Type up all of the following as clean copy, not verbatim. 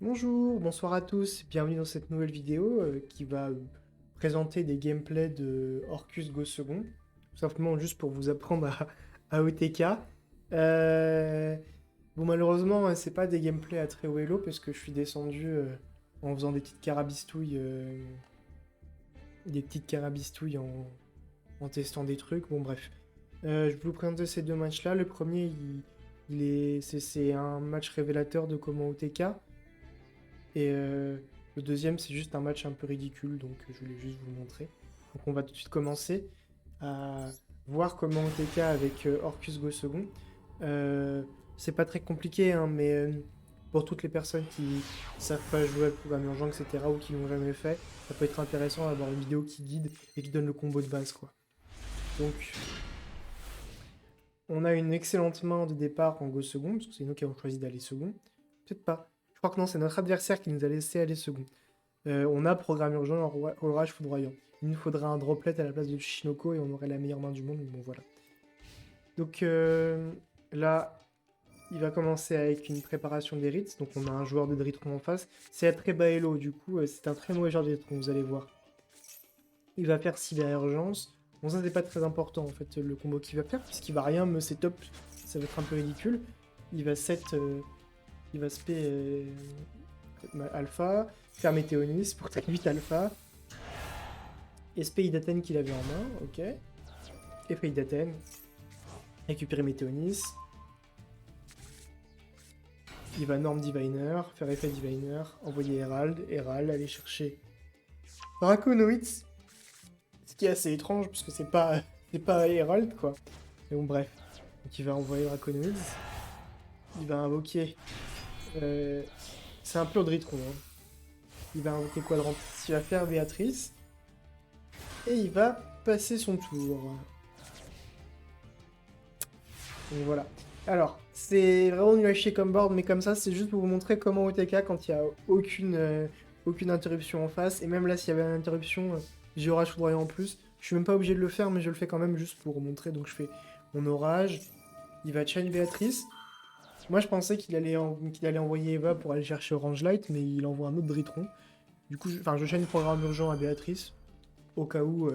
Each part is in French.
Bonjour, bonsoir à tous, bienvenue dans cette nouvelle vidéo qui va présenter des gameplays de Orcus Go Second, tout simplement juste pour vous apprendre à OTK. Euh, Bon, malheureusement, c'est pas des gameplays à très haut elo parce que je suis descendu en faisant des petites carabistouilles en testant des trucs. Bon, bref. Je vais vous présenter ces deux matchs-là. Le premier, c'est un match révélateur de comment OTK. Et le deuxième, c'est juste un match un peu ridicule, donc je voulais juste vous le montrer. Donc on va tout de suite commencer à voir comment OTK avec Orcus Go Second. C'est pas très compliqué, hein, mais pour toutes les personnes qui savent pas jouer à le programme urgent, etc., ou qui l'ont jamais fait, ça peut être intéressant d'avoir une vidéo qui guide et qui donne le combo de base, quoi. Donc, on a une excellente main de départ en Go Second, parce que c'est nous qui avons choisi d'aller second. Peut-être pas. Je crois que non, c'est notre adversaire qui nous a laissé aller second. On a programme urgent en orage foudroyant. Il nous faudra un droplet à la place de Shinoko et on aurait la meilleure main du monde, mais bon voilà. Donc là, il va commencer avec une préparation des Ritz. Donc on a un joueur de Dritron en face. C'est un très bas elo, du coup c'est un très mauvais joueur de Dritron, vous allez voir. Il va faire cyber urgence. Bon, ça c'est pas très important en fait le combo qu'il va faire, puisqu'il va rien me setup, ça va être un peu ridicule. Il va set, il va spé alpha, faire Météonis pour tac 8 alpha, SP d'Athènes qu'il avait en main, ok. Effet d'Athènes, récupérer Météonis. Il va Norm Diviner, faire effet Diviner, envoyer Herald, aller chercher Draconoids. Ce qui est assez étrange, parce que c'est pas Herald, quoi. Mais bon, bref. Donc il va envoyer Draconoids. Il va invoquer... c'est un peu Audritron, hein. Il va invoquer Quadrantis, il va faire Béatrice. Et il va passer son tour. Donc voilà. Alors, c'est vraiment nul à chier comme board, mais comme ça, c'est juste pour vous montrer comment OTK, quand il n'y a aucune interruption en face, et même là, s'il y avait une interruption, j'ai orage foudroyant en plus. Je suis même pas obligé de le faire, mais je le fais quand même juste pour montrer. Donc je fais mon orage. Il va chain Béatrice. Moi, je pensais qu'il allait envoyer Eva pour aller chercher Orange Light, mais il envoie un autre Dritron. Du coup, je chain programme urgent à Béatrice, au cas où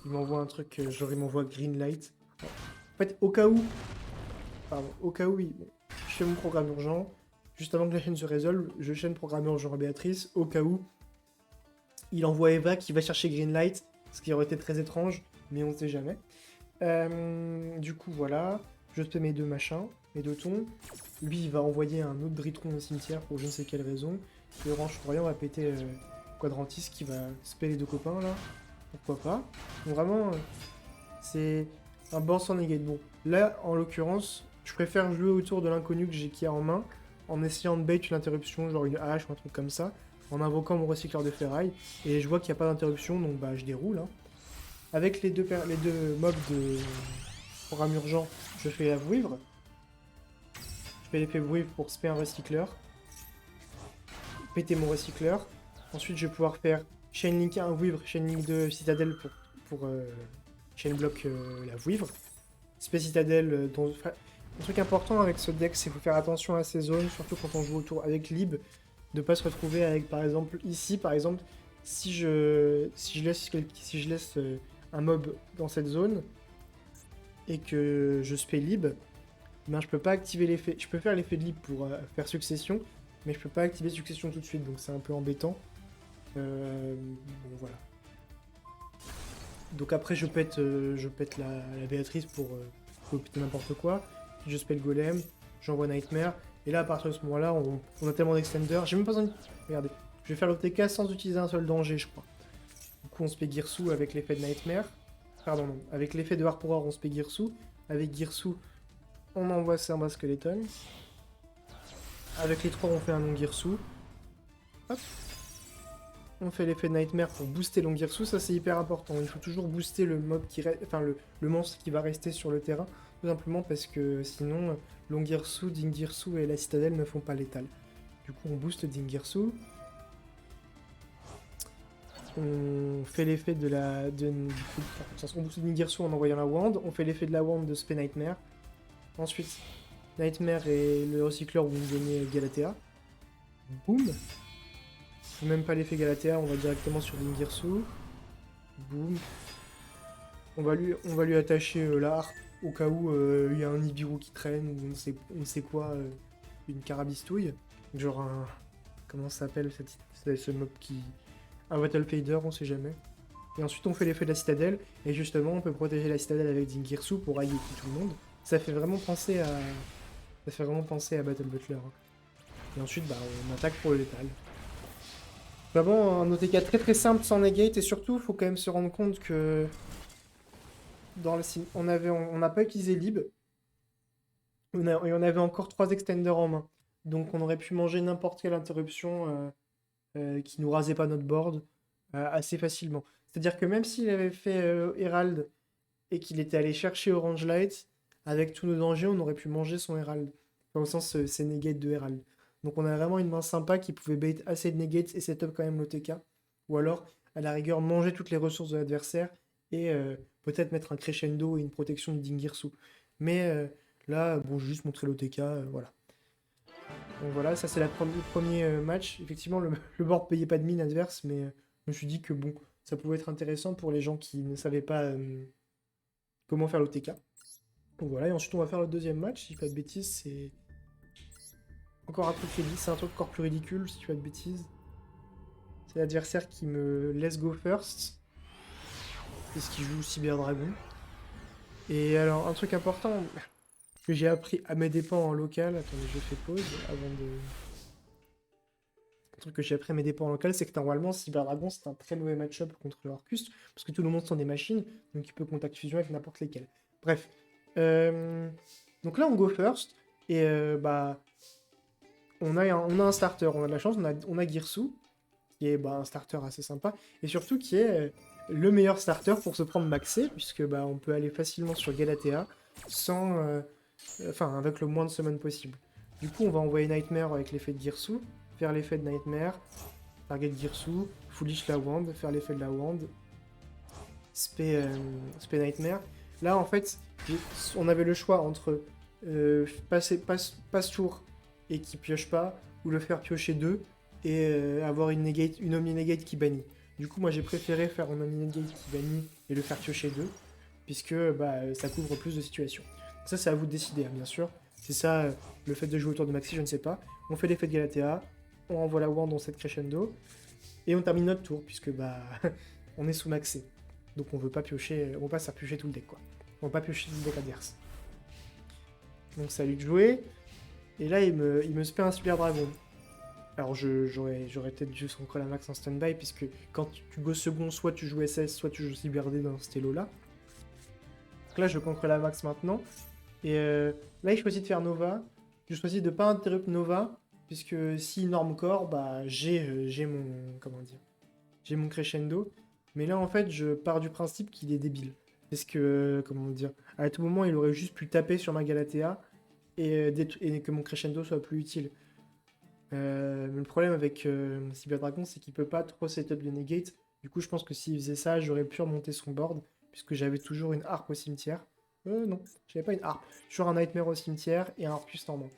il m'envoie un truc, genre il m'envoie Green Light. En fait, au cas où au cas où, bon, je fais mon programme urgent. Juste avant que la chaîne se résolve, je chaîne programme urgent à Béatrice. Au cas où, il envoie Eva qui va chercher Greenlight, ce qui aurait été très étrange, mais on ne sait jamais. Du coup, voilà. Je fais mes deux machins, mes deux tons. Lui, il va envoyer un autre Dritron au cimetière pour je ne sais quelle raison. Et Orange Foudroyant va péter Quadrantis qui va spell les deux copains là. Pourquoi pas. Donc vraiment, c'est un board sans negate. Bon, là, en l'occurrence, je préfère jouer autour de l'inconnu qui a en main, en essayant de bait une interruption, genre une hache ou un truc comme ça, en invoquant mon recycleur de ferraille, et je vois qu'il n'y a pas d'interruption, donc bah je déroule. Hein. Avec les deux mobs de programme urgent, je fais la vouivre. Je fais l'effet vouivre pour spé un recycleur, péter mon recycleur. Ensuite, je vais pouvoir faire Chain Link 1 vouivre, Chain Link 2 citadelle pour chain block la vouivre. Spé citadelle, un truc important avec ce deck, c'est qu'il faut faire attention à ces zones, surtout quand on joue autour avec Lib, de pas se retrouver avec, par exemple, ici, par exemple, si je laisse un mob dans cette zone et que je spé Lib, ben je peux pas activer l'effet. Je peux faire l'effet de Lib pour faire succession, mais je peux pas activer succession tout de suite, donc c'est un peu embêtant. Bon, voilà. Donc après, je pète la Béatrice pour péter n'importe quoi. Je spell Golem, j'envoie Nightmare. Et là, à partir de ce moment-là, on a tellement d'extenders. J'ai même pas besoin de... Regardez, je vais faire l'OTK sans utiliser un seul danger, je crois. Du coup, on se fait Girsu avec l'effet de Nightmare. Pardon, non. Avec l'effet de Harpour, on se fait Girsu. Avec Girsu, on envoie Serba Skeleton. Avec les trois, on fait un long Girsu. Hop. On fait l'effet de Nightmare pour booster Longirsu, ça c'est hyper important. Il faut toujours booster le mob le monstre qui va rester sur le terrain, tout simplement parce que sinon Longirsu, Dingirsu et la citadelle ne font pas létal. Du coup on booste Dingirsu. On fait l'effet de la... on booste Dingirsu en envoyant la wand, on fait l'effet de la wand de Spé Nightmare. Ensuite, Nightmare et le recycleur vont nous donner Galatea. Boum. Même pas l'effet Galatea, on va directement sur Dingirsu. Boum. On va lui attacher la harpe au cas où il y a un Nibiru qui traîne ou on ne sait quoi, une carabistouille. Genre un... Comment ça s'appelle ce mob qui... Un Battle Fader, on sait jamais. Et ensuite on fait l'effet de la citadelle, et justement on peut protéger la citadelle avec Dingirsu pour railler tout le monde. Ça fait vraiment penser à... Battle Butler. Hein. Et ensuite bah, on attaque pour le létal. Vraiment un OTK très très simple sans negate, et surtout faut quand même se rendre compte que... on n'a pas utilisé Lib, et on avait encore 3 extenders en main. Donc on aurait pu manger n'importe quelle interruption qui nous rasait pas notre board assez facilement. C'est-à-dire que même s'il avait fait Herald et qu'il était allé chercher Orange Light, avec tous nos dangers, on aurait pu manger son Herald. Enfin, au sens, c'est negate de Herald. Donc on a vraiment une main sympa qui pouvait bait assez de negates et setup quand même l'OTK. Ou alors, à la rigueur, manger toutes les ressources de l'adversaire et peut-être mettre un crescendo et une protection de Dingirsu. Mais là, bon, j'ai juste montré l'OTK, voilà. Donc voilà, ça c'est le premier match. Effectivement, le board payait pas de mine adverse, mais je me suis dit que bon, ça pouvait être intéressant pour les gens qui ne savaient pas comment faire l'OTK. Donc voilà, et ensuite on va faire le deuxième match. Si je dis pas de bêtises, c'est encore un truc ridicule, c'est un truc encore plus ridicule, si tu fais pas de bêtises. C'est l'adversaire qui me laisse go first, puisqu'il joue Cyber Dragon. Et alors, un truc important que j'ai appris à mes dépens en local, attendez, je fais pause avant de... Un truc que j'ai appris à mes dépens en local, c'est que normalement, Cyber Dragon, c'est un très mauvais match-up contre le Orcust, parce que tout le monde sont des machines, donc il peut contact fusion avec n'importe lesquels. Bref. Donc là, on go first, et bah... On a un starter, on a de la chance, on a Girsu, qui est un starter assez sympa, et surtout qui est le meilleur starter pour se prendre maxé, puisque bah, on peut aller facilement sur Galatea, sans... Enfin, avec le moins de summon possible. Du coup, on va envoyer Nightmare avec l'effet de Girsu, faire l'effet de Nightmare, target Girsu, foolish la wand, faire l'effet de la wand, spé Nightmare. Là, en fait, on avait le choix entre passe tour et qui pioche pas, ou le faire piocher 2 et avoir une Omni Negate qui bannit. Du coup, moi j'ai préféré faire un Omni Negate qui bannit et le faire piocher 2, puisque bah, ça couvre plus de situations. Ça, c'est à vous de décider, hein, bien sûr. C'est ça, le fait de jouer autour de Maxi, je ne sais pas. On fait l'effet de Galatea, on envoie la wand dans cette crescendo, et on termine notre tour, puisque bah on est sous maxé. Donc on veut pas piocher, on veut pas se faire piocher tout le deck, quoi. On veut pas piocher tout le deck adverse. Donc ça à lui de jouer. Et là, il me spé un Cyber Dragon. Alors j'aurais peut-être juste contre la max en standby, puisque quand tu go second, soit tu joues SS, soit tu joues Cyber D dans ce lot-là. Donc là, je contre la max maintenant. Et là, il choisit de faire Nova. Je choisis de pas interrupt Nova, puisque si norme core, bah j'ai mon... Comment dire, j'ai mon crescendo. Mais là, en fait, je pars du principe qu'il est débile. Parce que, comment dire, à tout moment, il aurait juste pu taper sur ma Galatea et que mon crescendo soit plus utile. Mais le problème avec Cyber Dragon, c'est qu'il peut pas trop setup de negate. Du coup, je pense que s'il faisait ça, j'aurais pu remonter son board, puisque j'avais toujours une harpe au cimetière. Non, j'avais pas une harpe. Toujours un Nightmare au cimetière et un Orcust en main.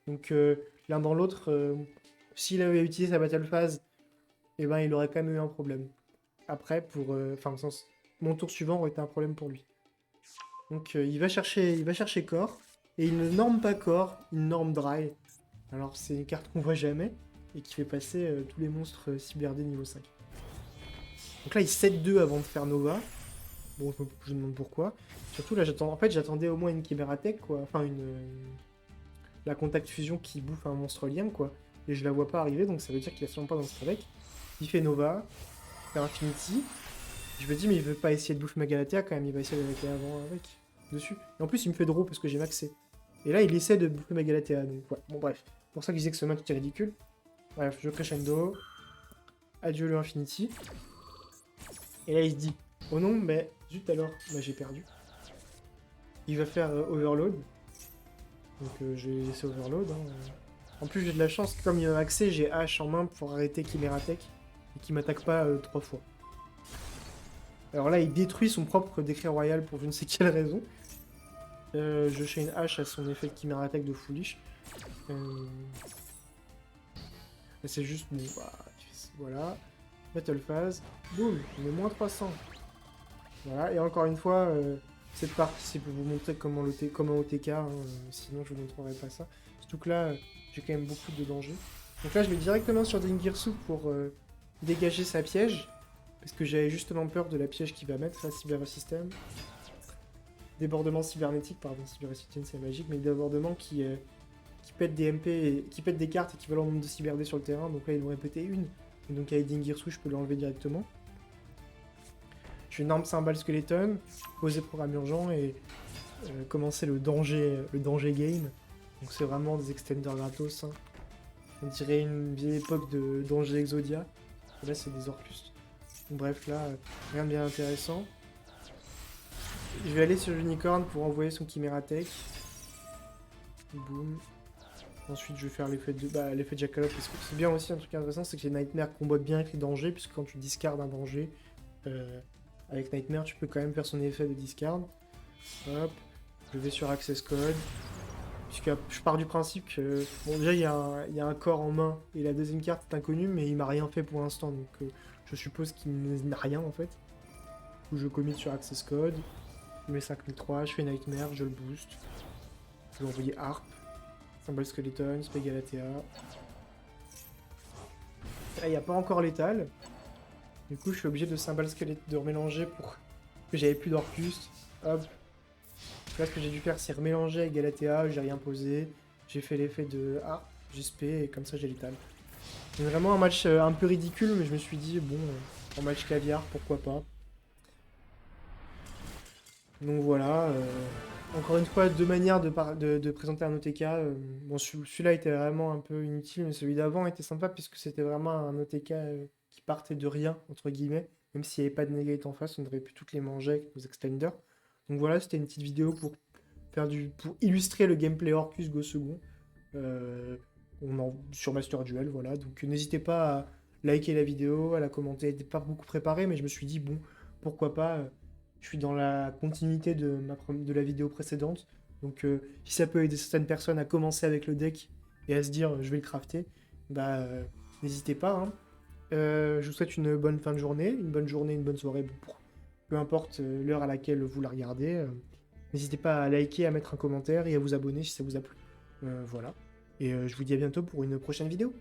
Donc, l'un dans l'autre, s'il avait utilisé sa Battle Phase, eh ben, il aurait quand même eu un problème. Après, enfin, au sens, mon tour suivant aurait été un problème pour lui. Donc, il va chercher Core, et il ne norme pas Core, il norme Dry. Alors, c'est une carte qu'on voit jamais, et qui fait passer tous les monstres Cyber D niveau 5. Donc là, il 7-2 avant de faire Nova. Bon, je me demande pourquoi. Surtout là, j'attendais au moins une Chimeratech, quoi. Enfin, la Contact Fusion qui bouffe un monstre lien, quoi. Et je la vois pas arriver, donc ça veut dire qu'il a sûrement pas dans ce deck. Il fait Nova, fait Infinity. Je me dis, mais il veut pas essayer de bouffer ma Galatea quand même, il va essayer d'attaquer avant avec, dessus. Et en plus, il me fait draw parce que j'ai maxé. Et là, il essaie de bouffer ma Galatea, donc ouais. Bon, bref. C'est pour ça que je disais que ce match était ridicule. Bref, je crescendo. Adieu le Infinity. Et là, il se dit, oh non, mais zut alors, bah, j'ai perdu. Il va faire Overload. Donc je vais laisser Overload. Hein. En plus, j'ai de la chance, comme il a accès, j'ai H en main pour arrêter Chimeratech. Et qu'il m'attaque pas 3 fois. Alors là, il détruit son propre décret royal pour je ne sais quelle raison. Je chain H à son effet de Chimeratech de Foolish. Là, c'est juste, bon, bah, voilà. Battle phase, boum, on est moins 300. Voilà, et encore une fois, cette partie, c'est pour vous montrer comment OTK, hein, sinon je vous montrerai pas ça. Surtout que là, j'ai quand même beaucoup de dangers. Donc là, je vais directement sur Dingirsu pour dégager sa piège, parce que j'avais justement peur de la piège qu'il va mettre, la cybersystème. Débordement cybernétique, pardon, cybersystème c'est magique, mais débordement qui pète des MP, qui pète des cartes équivalent au nombre de cyberdés sur le terrain, donc là ils vont répéter une. Et donc avec Dingirsu, je peux l'enlever directement. Je fais une arme cymbale skeleton, poser programme urgent et commencer le danger game. Donc c'est vraiment des extenders gratos. Hein. On dirait une vieille époque de danger Exodia. Et là c'est des Orcus. Donc, bref, là, rien de bien intéressant. Je vais aller sur Unicorn pour envoyer son Chimera Tech. Boum. Ensuite, je vais faire l'effet de Jackalope. Parce que c'est bien aussi un truc intéressant, c'est que les Nightmares combattent bien avec les dangers, puisque quand tu discardes un danger, avec Nightmare, tu peux quand même faire son effet de discard. Hop. Je vais sur Access Code. Puisque je pars du principe que... Bon, déjà, il y a un corps en main, et la deuxième carte est inconnue, mais il m'a rien fait pour l'instant, donc je suppose qu'il n'a rien, en fait. Du coup, je commit sur Access Code. Je mets 5003, je fais Nightmare, je le boost. Je vais envoyer Harp. Symbol Skeleton, Spegalatea. Là, il n'y a pas encore létal. Du coup, je suis obligé de Symbol Skeleton, de remélanger pour que j'avais plus d'Orcus. Hop. Là, ce que j'ai dû faire, c'est remélanger avec Galatea, j'ai rien posé. J'ai fait l'effet de Harp, j'ai spé, et comme ça, j'ai létal. C'est vraiment un match un peu ridicule, mais je me suis dit, bon, en match caviar, pourquoi pas. Donc voilà, encore une fois, deux manières de présenter un OTK. Bon, celui-là était vraiment un peu inutile, mais celui d'avant était sympa puisque c'était vraiment un OTK qui partait de rien, entre guillemets. Même s'il n'y avait pas de negate en face, on aurait pu toutes les manger avec nos extenders. Donc voilà, c'était une petite vidéo pour illustrer le gameplay Orcus Go second. Sur Master Duel, voilà. Donc n'hésitez pas à liker la vidéo, à la commenter. Elle n'était pas beaucoup préparée, mais je me suis dit, bon, pourquoi pas. Je suis dans la continuité de la vidéo précédente. Donc si ça peut aider certaines personnes à commencer avec le deck et à se dire je vais le crafter, bah n'hésitez pas. Hein. Je vous souhaite une bonne fin de journée, une bonne soirée, peu importe l'heure à laquelle vous la regardez. N'hésitez pas à liker, à mettre un commentaire et à vous abonner si ça vous a plu. Voilà. Et je vous dis à bientôt pour une prochaine vidéo.